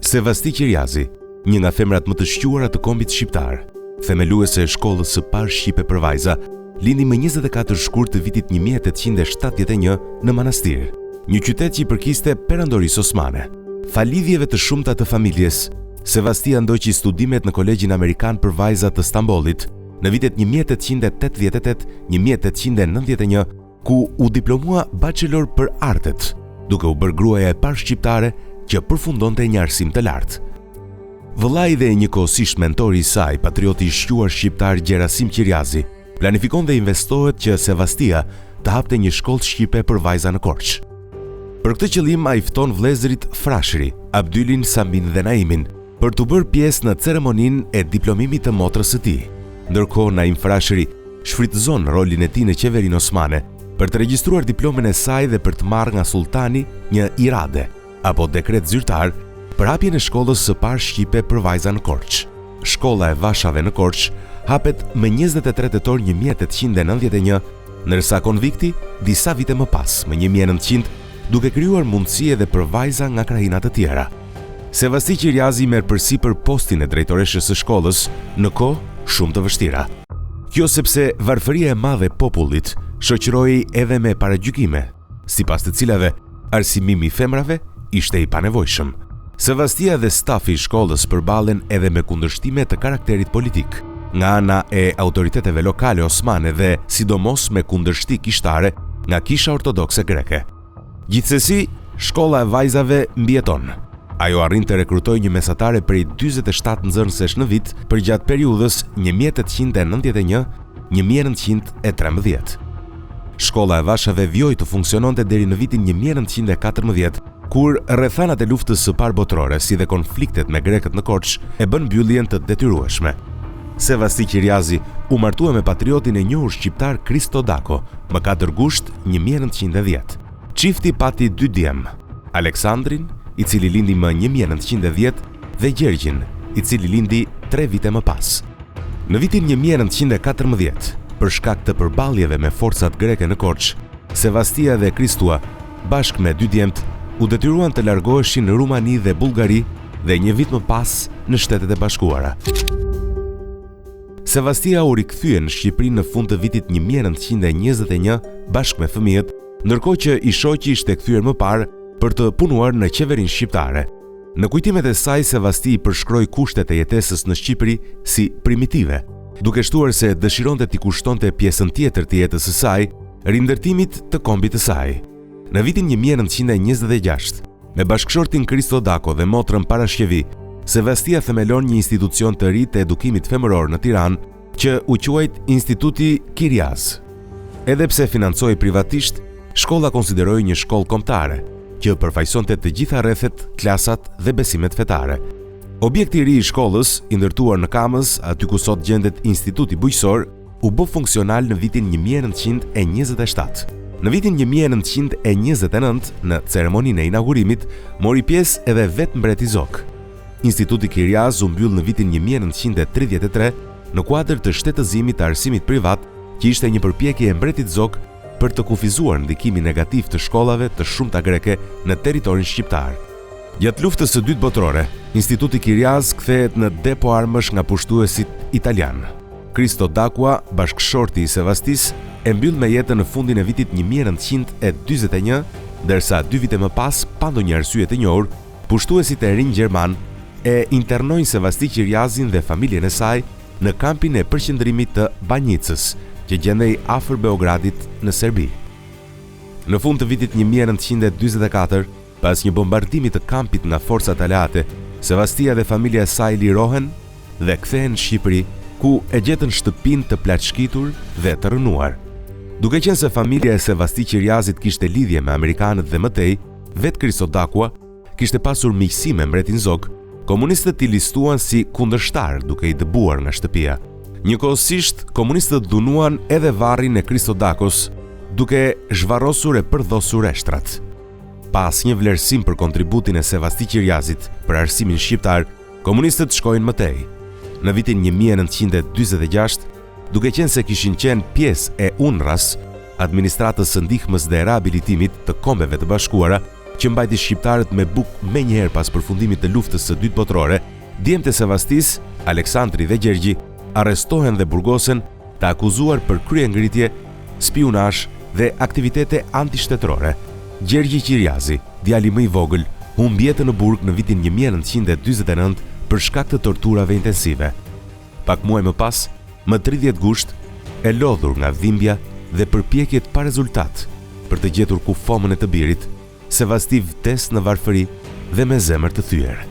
Sevasti Qiriazi, një nga femrat më të shquara të kombit shqiptar, themeluese e shkollës së parë shqipe për vajza, lindi më 24 shkurt të vitit 1871 në Manastir, një qytet që i përkiste perandorisë osmane. Falidhjeve të shumta të familjes, Sevastia ndoqi studimet në Kolegjin Amerikan për vajza të Stambollit në vitet 1888-1891, ku u diplomua bachelor për artet, duke u bërë gruaja e parë shqiptare që përfundonte një arsim të lartë. Vëllai dhe njëkohësisht mentori i saj, patrioti i shquar shqiptar Gjerasim Qiriazi, planifikon dhe investohet që Sevastia të hapte një shkollë shqipe për vajza në Korçë. Për këtë qëllim ai fton vëllezërit Frashëri, Abdylin, Samin dhe Naimin për të bërë pjesë në ceremoninë e diplomimit të motrës së tij. Ndërkohë Naim Frashëri shfrytëzon rolin e tij në qeverinë osmane për të regjistruar diplomen e saj dhe për të marrë nga sultani një irade apo dekret zyrtar për hapjen e shkollës së parë shqipe për vajza në Korçë. Shkolla e Vashave në Korçë hapet më 23 tetor 1891, ndërsa konvikti disa vite më pas, më 1900, duke krijuar mundësi edhe për vajza nga krahina të tjera. Sevasti Qiriazi merr përsipër postin e drejtoreshës së shkollës në kohë shumë të vështira. Kjo sepse varfëria e madhe e popullit shoqëroi edhe me paragjykime, sipas të cilave arsimimi i femrave ishte i panevojshëm. Sevastia dhe stafi i shkollës përballen edhe me kundërshtime të karakterit politik nga ana e autoriteteve lokale osmane dhe sidomos me kundërshti kishtare nga Kisha Ortodokse greke. Gjithsesi, shkolla e vajzave mbijeton. Ajo arrin të rekrutojë një mesatare prej 47 nxënësesh në vit për gjatë periudhës 1891-1913. Shkolla e Vashave vjoj të funksiononte deri në vitin 1914, kur rrethanat e luftës së parë botërore, si dhe konfliktet me grekët në Korçë, e bën mbylljen të detyrueshme. Sevasti Qiriazi u martua me patriotin e njohur shqiptar Kristo Dako më 4 gusht 1910. Çifti pati 2 djem, Aleksandrin, i cili lindi më 1910, dhe Gjergjin, i cili lindi 3 vite më pas. Në vitin 1914, për shkak të përballjeve me forcat greke në Korçë, Sevastia dhe Kristua, bashkë me 2 djemt, u detyruan të largoheshin në Rumani dhe Bullgari dhe një vit më pas në Shtetet e Bashkuara. Sevastia u rikthye në Shqipëri në fund të vitit 1921 bashkë me fëmijët, ndërkohë që i shoqi ishte kthyer më parë për të punuar në qeverinë shqiptare. Në kujtimet e saj, Sevasti i përshkroi kushtet e jetesës në Shqipëri si primitive, duke shtuar se dëshironte t'i kushtonte pjesën tjetër të jetës së saj rindërtimit të kombit të saj. Në vitin 1926, me bashkëshortin Kristo Dako dhe motrën Parashqevi, Sevastia themelon një institucion të ri të edukimit femëror në Tiranë, që u quajt Instituti Qiriaz. Edhe pse financoi privatisht, shkolla konsideroi një shkollë kombëtare, që përfaqësonte të gjitha rrethet, klasat dhe besimet fetare. Objekti i ri i shkollës, i ndërtuar në Kamës, aty ku sot gjendet Instituti Bujqësor, u bë funksional në vitin 1927. Në vitin 1929, në ceremoninë e inaugurimit, mori pjesë edhe vetë mbreti Zog. Instituti Qiriaz u mbyll në vitin 1933 në kuadër të shtetëzimit të arsimit privat, që ishte një përpjekje e mbretit Zog për të kufizuar ndikimin negativ të shkollave të shumta greke në territorin shqiptar. Gjatë luftës së dytë botërore, Instituti Qiriaz kthehet në depo armësh nga pushtuesit italian. Kristo Dakua, bashkëshorti i Sevastis, e mbyll me jetën në fundin e vitit 1941, ndërsa 2 vite më pas, pa ndonjë arsye të njohur, pushtuesit e rinj gjerman e internojnë Sevasti Qiriazin dhe familjen e saj në kampin e përqendrimit të Banjicës, që gjendej afër Beogradit në Serbi. Në fund të vitit 1944, pas një bombardimi të kampit nga forcat aleate, Sevastia dhe familja e saj lirohen dhe kthehen në Shqipëri, ku e gjetën shtëpinë të plaçkitur dhe të rënuar. Duke qenë se familja e Sevasti Qiriazit kishte lidhje me amerikanët dhe mëtej, vetë Kristo Dakua kishte pasur miqësi me mbretin Zog, komunistët i listuan si kundërshtar duke i dëbuar nga shtëpia. Njëkohësisht, komunistët dhunuan edhe varrin e Kristo Dakos, duke zhvarrosur e përdhosur eshtrat. Pas një vlerësim për kontributin e Sevasti Qiriazit për arsimin shqiptar, komunistët shkojnë mëtej. Në vitin 1946, duke qenë se kishin qenë pjesë e UNRWA-s, administratës së ndihmës dhe rehabilitimit të Kombeve të Bashkuara, që mbajti shqiptarët me bukë menjëherë pas përfundimit të luftës së dytë botërore, djemtë e Sevastis, Aleksandri dhe Gjergji arrestohen dhe burgosen të akuzuar për kryengritje, spionazh dhe aktivitete antishtetrore. Gjergji Qirjazi, djali më i vogël, humbi jetën në burg në vitin 1949 për shkak të torturave intensive. Pak muaj më pas, më 30 gusht, e lodhur nga dhimbja dhe përpjekjet pa rezultat për të gjetur kufomën e të birit, Sevasti vdes në varfëri dhe me zemër të thyer.